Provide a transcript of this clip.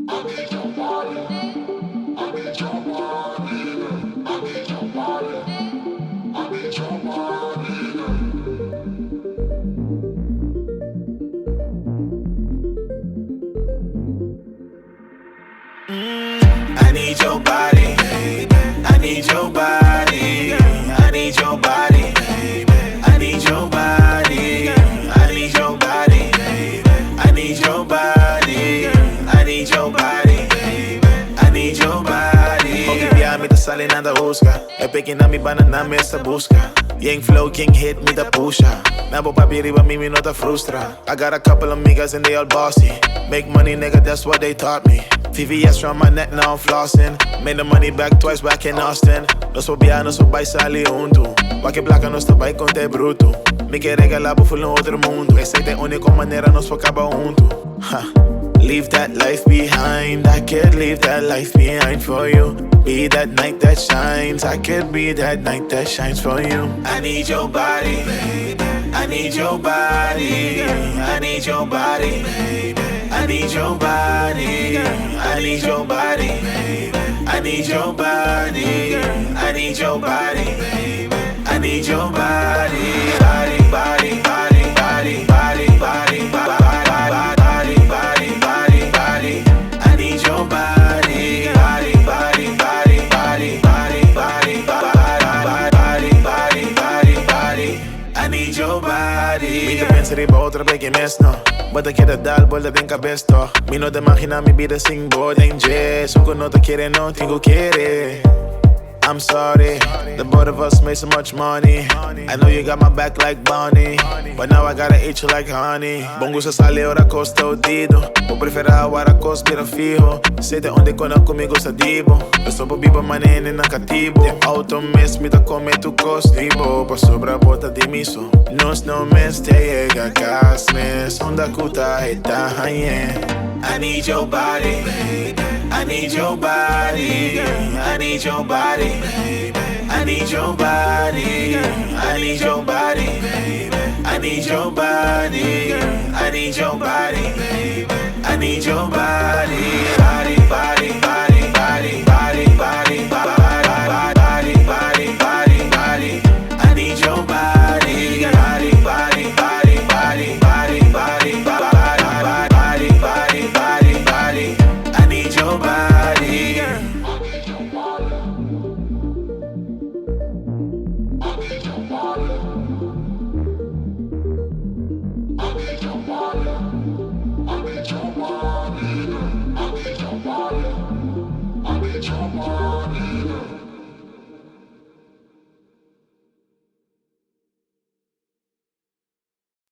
I need your body, I need your body, I need your body, I need your body, I need your body, I need your body, I need your body, I need your body. Pag-ibigay mi ta sali na da husga, epikin na mi banana mi sa busca. Yang flow king hit me the pusha. Nabo papiriba mi no ta frustra. I got a couple of amigas and they all bossy. Make money nigga, that's what they taught me. VVS from my neck, now I'm flossing. Made the money back back in Austin. No so bia, no so bai sali undu. Wake placa no sta bai con te bruto. Me que regalabo full no outro mundo. Essa é a única maneira nós focava junto. Leave that life behind. I can't leave that life behind for you. Be that night that shines. I could be that night that shines for you. I need your body, I need your body, I need your body, I need your body, I need your body, I need your body, I need your body, I need your body, body, body, body, body, body, body, body. Riba otra vez que mes no. Vos te quieres dar vuelta en cabeza. Mi no te imagina mi vida sin vos en jazz. Aunque no te quiere, no tengo quiere. I'm sorry, the both of us made so much money. I know you got my back like Bonnie, but now I gotta eat you like honey. Bongo se sale ora costa odido. Vou preferir agora cos vira fijo. Sei de onde cona comigo sa dibo. Eu sou po biba manene na cativo. Te auto mes me da come tu costivo. Pa sobra bota de miso. Nos no mes te llega casmes. Onda kuta eta haye. I need your body, I need your body, I need your body, I need your body, I need your body, I need your body, I need your body, I need your body, body, body, body, body, body, body, body, body, body, body, body. I need your body, body, body, body, body, body, body, body. I need your body.